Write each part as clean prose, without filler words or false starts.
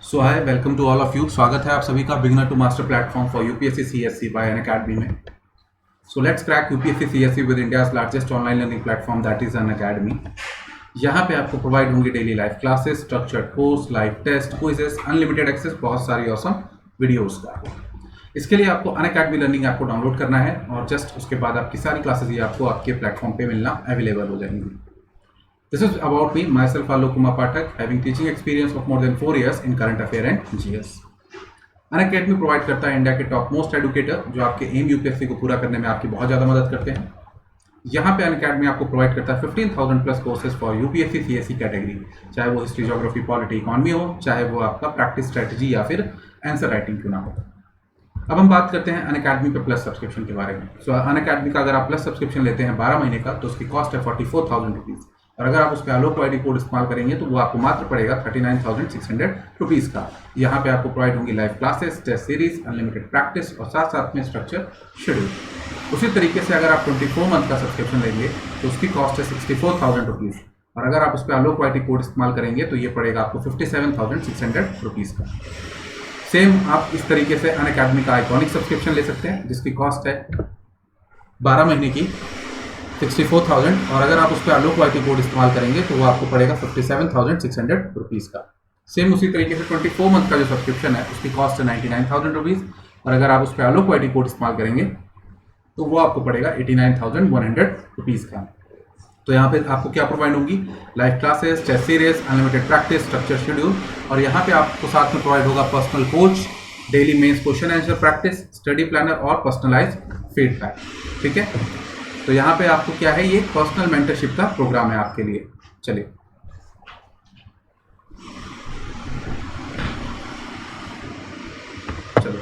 So hi welcome to all of you. स्वागत है आप सभी का beginner to master platform for UPSC CSC by Unacademy में। So let's crack UPSC CSC with India's largest online learning platform that is Unacademy. यहाँ पे आपको provide होंगी daily live classes, structured course, live test, quizzes, unlimited access, बहुत सारी awesome videos का। इसके लिए आपको अनअकैडमी लर्निंग ऐप को डाउनलोड करना है और जस्ट उसके बाद आपकी सारी क्लासेस ये आपको आपके प्लेटफॉर्म पे मिलना अवेलेबल हो जाएंगी। This is about me, myself, Alok Kumar Pathak, having teaching experience of more than 4 years in current affair and GS. Unacademy provide करता है इंडिया के टॉप मोस्ट एडुकेटर जो आपके एम यूपीएससी को पूरा करने में आपकी बहुत ज़्यादा मदद करते हैं। यहाँ पे अनअकैडमी आपको प्रोवाइड करता है 15,000 plus courses for UPSC CSC category, चाहे वो हिस्ट्री, ज्योग्राफी, पॉलिटी, इकॉनमी हो, चाहे वो आपका प्रैक्टिस स्ट्रेटजी या फिर आंसर राइटिंग क्यों ना हो। अब हम बात करते हैं अनअकैडमी पे प्लस सब्सक्रिप्शन के बारे में। सो अनअकैडमी का अगर आप प्लस सब्सक्रिप्शन लेते हैं 12 महीने का तो उसकी कॉस्ट है 44,000 रुपीज़, और अगर आप उस पर आलोक वाईडी कोड इस्तेमाल करेंगे तो वो आपको मात्र पड़ेगा 39,600 रुपीज़ का। यहाँ पे आपको प्रोवाइड होंगी live classes, test series, unlimited practice और साथ साथ में स्ट्रक्चर शेड्यूल। उसी तरीके से अगर आप 24 मंथ का सब्सक्रिप्शन लेंगे तो उसकी कॉस्ट है 64,000 रुपीज़, और अगर आप उस पर आलोक वाईडी कोड इस्तेमाल करेंगे तो ये पड़ेगा आपको 57,600 रुपीज़ का। सेम आप इस तरीके से अनअकैडमी का आइकॉनिक सब्सक्रिप्शन ले सकते हैं जिसकी कॉस्ट है 12 महीने की 64,000, और अगर आप उस पर आलोक वाईटी कोड इस्तेमाल करेंगे तो वो आपको पड़ेगा 57,600 रुपीज़ का। सेम उसी तरीके से 24 मंथ का जो सब्सक्रिप्शन है उसकी कॉस्ट है 99,000 रुपीज़, और अगर आप उस पर आलोक वाईटी कोड इस्तेमाल करेंगे तो वो आपको पड़ेगा 89,100 रुपीज़ का। तो यहाँ पे आपको क्या प्रोवाइड होगी, live classes, test series, unlimited practice, structure schedule, और यहाँ पे आपको साथ में प्रोवाइड होगा personal coach, daily mains question answer practice, study planner और पर्सनलाइज फीडबैक। ठीक है, तो यहाँ पे आपको क्या है, ये पर्सनल मेंटरशिप का प्रोग्राम है आपके लिए। चलिए चलो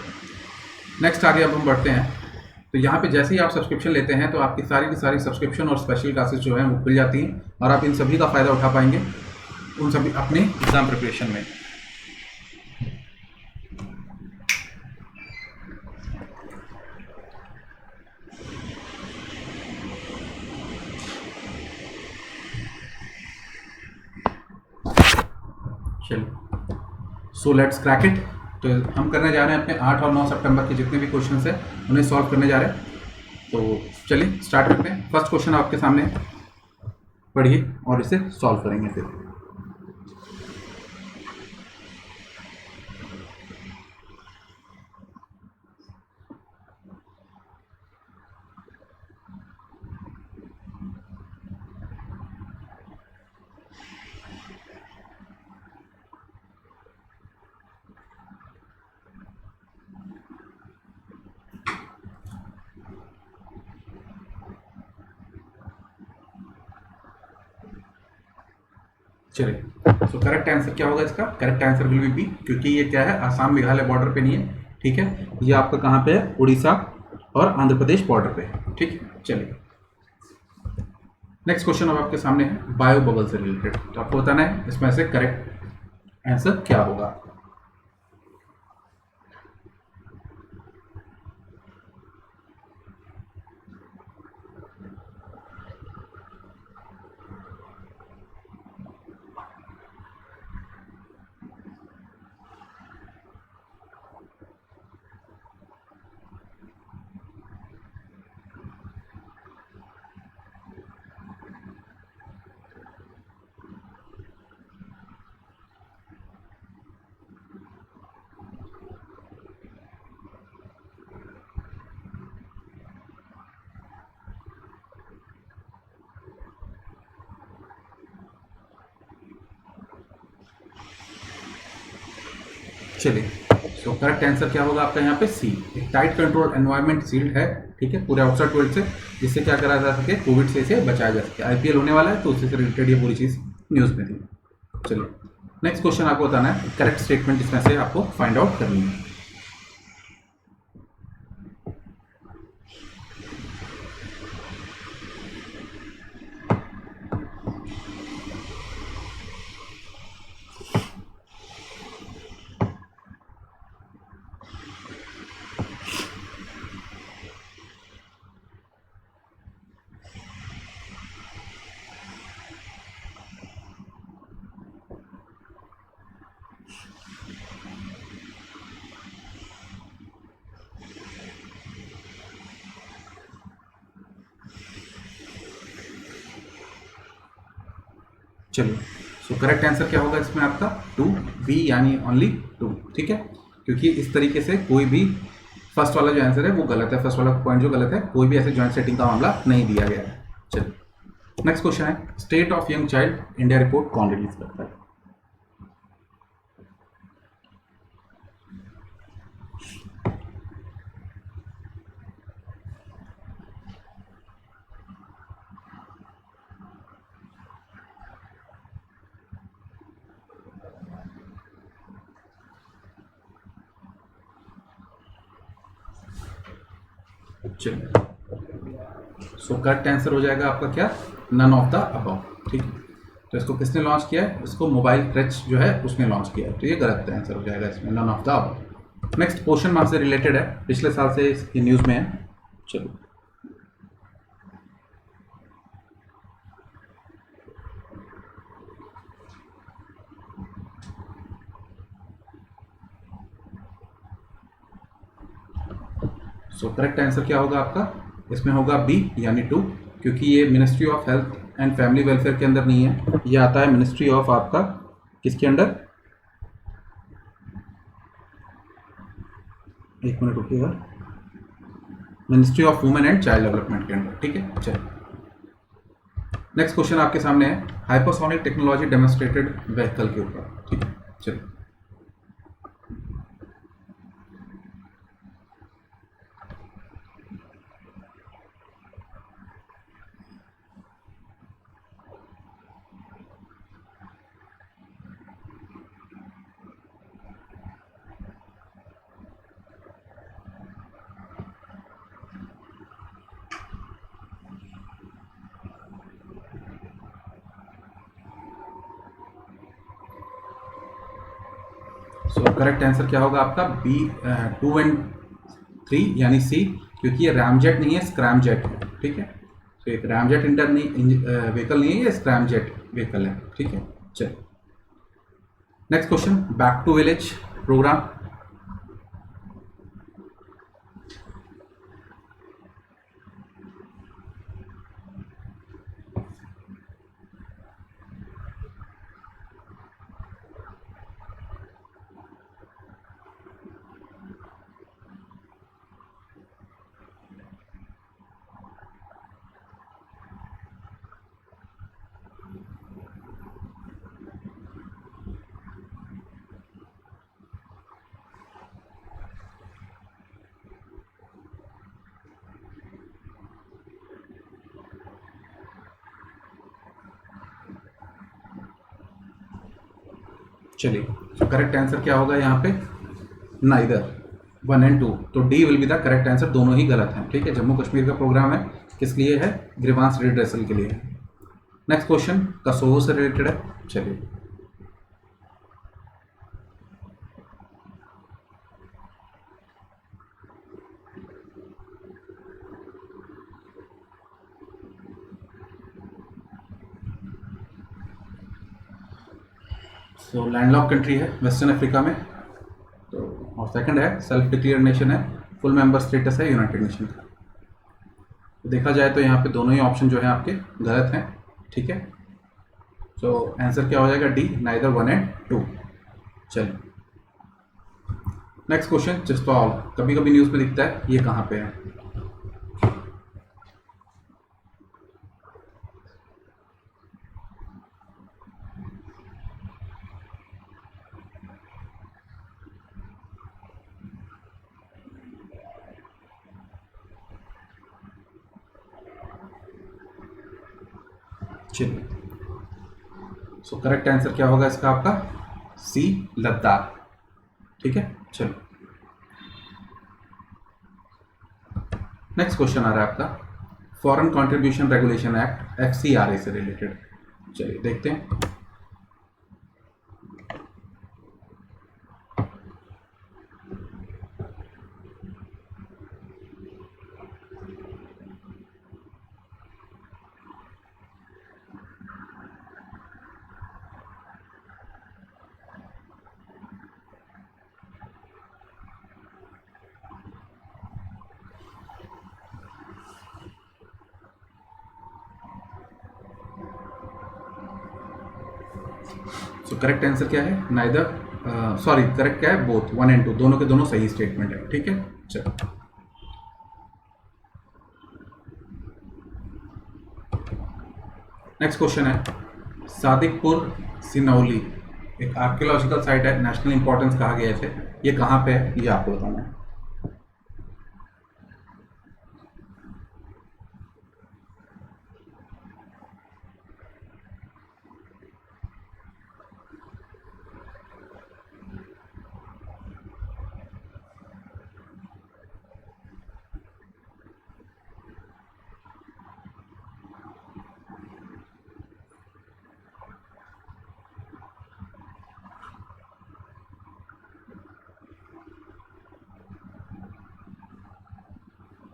नेक्स्ट आगे अब हम बढ़ते हैं। तो यहाँ पे जैसे ही आप सब्सक्रिप्शन लेते हैं तो आपकी सारी की सारी सब्सक्रिप्शन और स्पेशल क्लासेस जो हैं वो खुल जाती हैं, और आप इन सभी का फ़ायदा उठा पाएंगे उन सभी अपने एग्ज़ाम प्रिपरेशन में। चलिए सो लेट्स क्रैक इट। तो हम करने जा रहे हैं अपने 8 और 9 सितंबर के जितने भी क्वेश्चन हैं उन्हें सॉल्व करने जा रहे हैं। तो चलिए स्टार्ट करते हैं। फर्स्ट क्वेश्चन आपके सामने पढ़िए और इसे सॉल्व करेंगे फिर। चलिए सो करेक्ट आंसर क्या होगा इसका, correct answer will be B, क्योंकि ये क्या है, आसाम मेघालय बॉर्डर पे नहीं है। ठीक है, ये आपका कहाँ पे है, उड़ीसा और आंध्र प्रदेश बॉर्डर पे है। ठीक है, चलिए नेक्स्ट क्वेश्चन अब आपके सामने है बायो बबल से रिलेटेड। तो आपको बताना है इसमें से करेक्ट आंसर क्या होगा। चलिए सो करेक्ट आंसर क्या होगा आपका यहाँ पे सी, एक टाइट कंट्रोल एनवायरनमेंट सील्ड है। ठीक है, पूरे आउटसाइड वर्ल्ड से, जिससे क्या करा जा सके, कोविड से इसे बचाया जा सके। आईपीएल होने वाला है तो उससे रिलेटेड ये पूरी चीज़ न्यूज़ में थी। चलिए नेक्स्ट क्वेश्चन आपको बताना है करेक्ट स्टेटमेंट इसमें से आपको फाइंड आउट करनी है। चलिए, सो करेक्ट आंसर क्या होगा इसमें आपका 2 बी यानी ओनली 2, ठीक है, क्योंकि इस तरीके से कोई भी फर्स्ट वाला जो आंसर है वो गलत है, फर्स्ट वाला पॉइंट जो गलत है, कोई भी ऐसे जॉइंट सेटिंग का मामला नहीं दिया गया है। चलिए नेक्स्ट क्वेश्चन है, state of young child India report कौन रिलीज करता है? चलिए, सो करेक्ट आंसर हो जाएगा आपका क्या, नन ऑफ द अबव, ठीक है। तो इसको किसने लॉन्च किया है? इसको मोबाइल क्रच जो है उसने लॉन्च किया है, तो ये गलत आंसर हो जाएगा इसमें, none of the above. Next पोषण माह से रिलेटेड है, पिछले साल से ये न्यूज़ में है। चलो, सो करेक्ट आंसर क्या होगा आपका? इसमें होगा बी यानी 2, क्योंकि ये ministry of health and family welfare के अंदर नहीं है, ये आता है मिनिस्ट्री ऑफ आपका किसके अंडर, एक मिनट रुकिएगा, ministry of women and child development के अंडर, ठीक है। चलिए नेक्स्ट क्वेश्चन आपके सामने है, हाइपरसोनिक टेक्नोलॉजी डेमोन्स्ट्रेटेड व्हीकल के ऊपर, ठीक है। चलिए, सो करेक्ट आंसर क्या होगा आपका? बी 2 एंड 3 यानी सी, क्योंकि ये रैमजेट नहीं है, स्क्रैमजेट है, ठीक है। तो एक रैमजेट इंटर नहीं व्हीकल नहीं है, ये स्क्रैमजेट व्हीकल है, ठीक है। चलिए next question, back to village programme, चलिए तो करेक्ट आंसर क्या होगा यहाँ पे? नाइदर 1 एंड 2, तो D will be the correct answer, दोनों ही गलत हैं, ठीक है। जम्मू कश्मीर का प्रोग्राम है, किस लिए है? ग्रीवांस रिड्रेसल के लिए। नेक्स्ट क्वेश्चन कसोवो से रिलेटेड है। चलिए सो लैंडलॉक कंट्री है वेस्टर्न अफ्रीका में, तो और सेकंड है सेल्फ डिक्लेयर नेशन है, फुल मेंबर स्टेटस है यूनाइटेड नेशन का। तो देखा जाए तो यहाँ पे दोनों ही ऑप्शन जो है आपके गलत हैं, ठीक है। सो आंसर क्या हो जाएगा? D, neither 1 and 2। चलिए नेक्स्ट क्वेश्चन, चिस्तौल कभी कभी न्यूज़ में दिखता है, ये कहाँ पे है? चलिए सो करेक्ट आंसर क्या होगा इसका आपका? सी, लद्दाख, ठीक है। चलो नेक्स्ट क्वेश्चन आ रहा है आपका, foreign contribution regulation act FCRA से रिलेटेड। चलिए देखते हैं। सो करेक्ट आंसर क्या है? नाइदर, सॉरी, करेक्ट क्या है? बोथ, 1 and 2 दोनों के दोनों सही स्टेटमेंट है। ठीक है, चलो नेक्स्ट क्वेश्चन है, सादिकपुर सिनौली एक आर्कियोलॉजिकल साइट है, नेशनल इंपॉर्टेंस कहा गया है, ये कहाँ पे है ये आपको बताना है।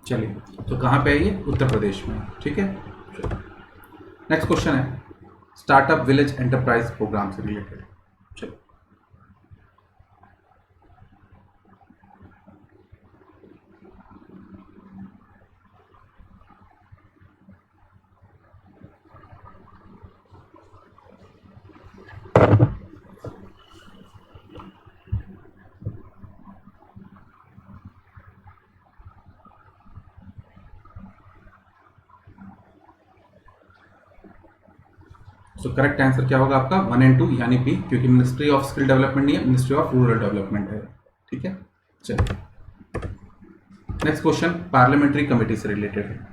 चलिए, तो कहाँ पे है ये? उत्तर प्रदेश में। ठीक है, नेक्स्ट क्वेश्चन है, स्टार्टअप विलेज एंटरप्राइज प्रोग्राम से रिलेटेड। चलो सो करेक्ट आंसर क्या होगा आपका? 1 and 2 यानी बी, क्योंकि मिनिस्ट्री ऑफ स्किल डेवलपमेंट नहीं है, मिनिस्ट्री ऑफ रूरल डेवलपमेंट है। ठीक है, चलिए नेक्स्ट क्वेश्चन पार्लियामेंट्री कमेटी से रिलेटेड है।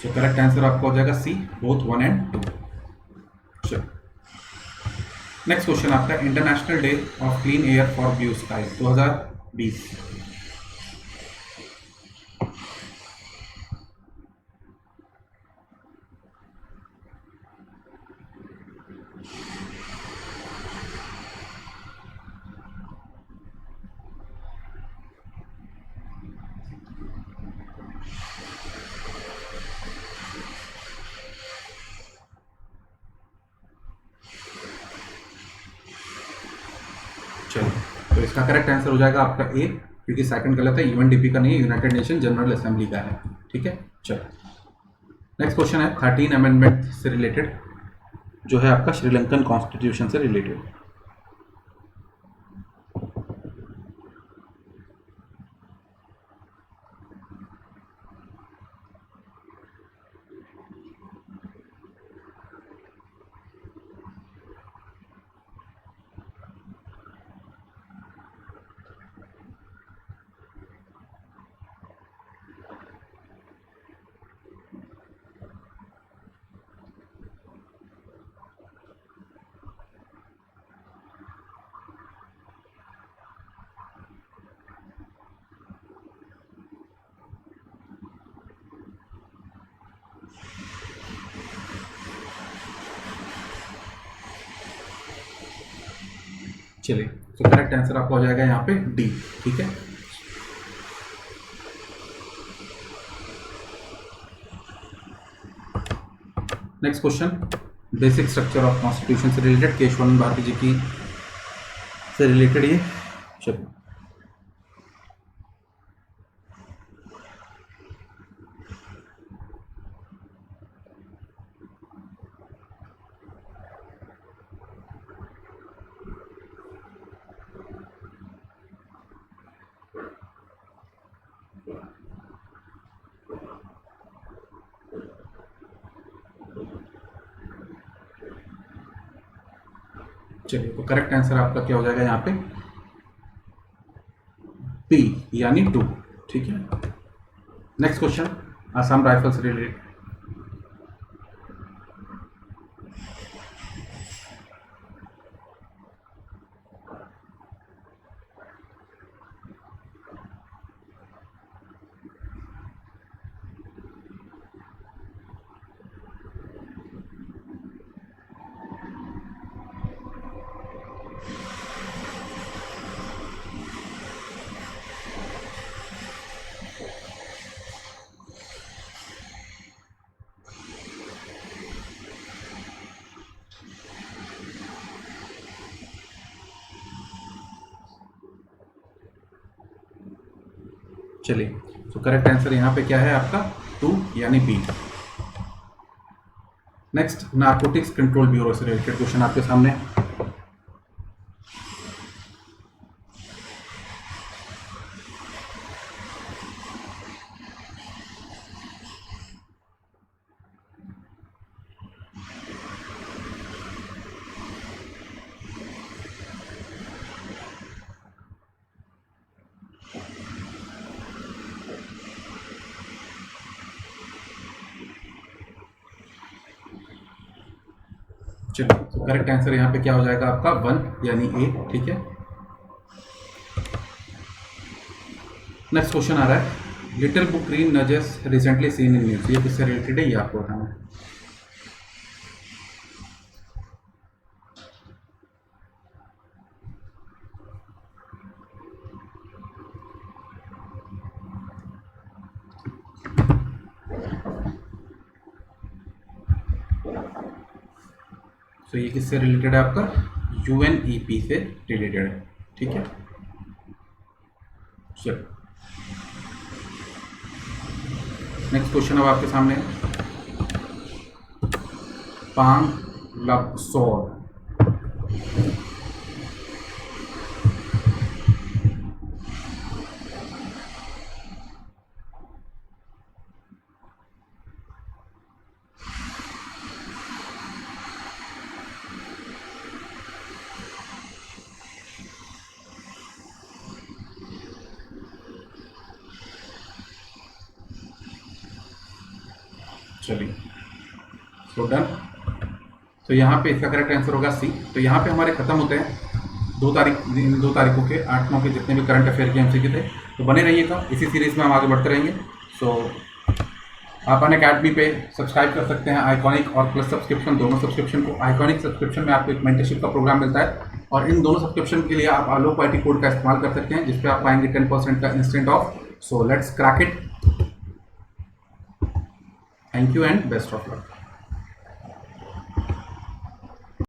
सो करेक्ट आंसर आपका हो जाएगा सी, बोथ 1 and 2। चलो नेक्स्ट क्वेश्चन आपका, international day of clean air for blue sky 2020। चलो, तो इसका करेक्ट आंसर हो जाएगा आपका ए, क्योंकि सेकंड गलत है, यूएनडीपी का नहीं है, यूनाइटेड नेशन जनरल असेंबली का है। ठीक है, चलो नेक्स्ट क्वेश्चन है 13 अमेंडमेंट से रिलेटेड, जो है आपका श्रीलंकन कॉन्स्टिट्यूशन से रिलेटेड। चलिए, तो करेक्ट आंसर आपका हो जाएगा यहाँ पे डी। ठीक है, next question, basic structure of constitution से रिलेटेड, केशवानंद भारती जी की से रिलेटेड ये। चलिए चलिए, तो करेक्ट आंसर आपका क्या हो जाएगा यहाँ पे? पी यानी 2। ठीक है, नेक्स्ट क्वेश्चन, आसाम राइफल से रिलेटेड। चलिए, तो करेक्ट आंसर यहाँ पे क्या है आपका 2 यानी B. Next, narcotics control bureau से रिलेटेड क्वेश्चन आपके सामने। चलिए, तो करेक्ट आंसर यहाँ पे क्या हो जाएगा आपका 1 यानी ए। ठीक है, नेक्स्ट क्वेश्चन आ रहा है, little book green nudges recently seen in news. ये किससे रिलेटेड है ये आपको बताना है। तो ये किससे रिलेटेड है आपका, UNEP से रिलेटेड है। ठीक है, चलो नेक्स्ट क्वेश्चन अब आपके सामने है, पांग लपसोर। चलिए, सो डन। तो यहाँ पे इसका करेक्ट आंसर होगा सी। तो यहाँ पे हमारे खत्म होते हैं 2 तारीखों के 8-9 के जितने भी करंट अफेयर के एमसीक्यू थे। तो बने रहिएगा, इसी सीरीज में हम आगे बढ़ते रहेंगे। सो आप अनअकैडमी पे सब्सक्राइब कर सकते हैं, आइकॉनिक और प्लस सब्सक्रिप्शन, दोनों सब्सक्रिप्शन को। आइकॉनिक सब्सक्रिप्शन में आपको एक मेंटरशिप का प्रोग्राम मिलता है, और इन दोनों सब्सक्रिप्शन के लिए आप आलोक पार्टी कोड का इस्तेमाल कर सकते हैं, जिसपे आप पाएंगे 10% का instant of. So let's crack it. Thank you and best of luck.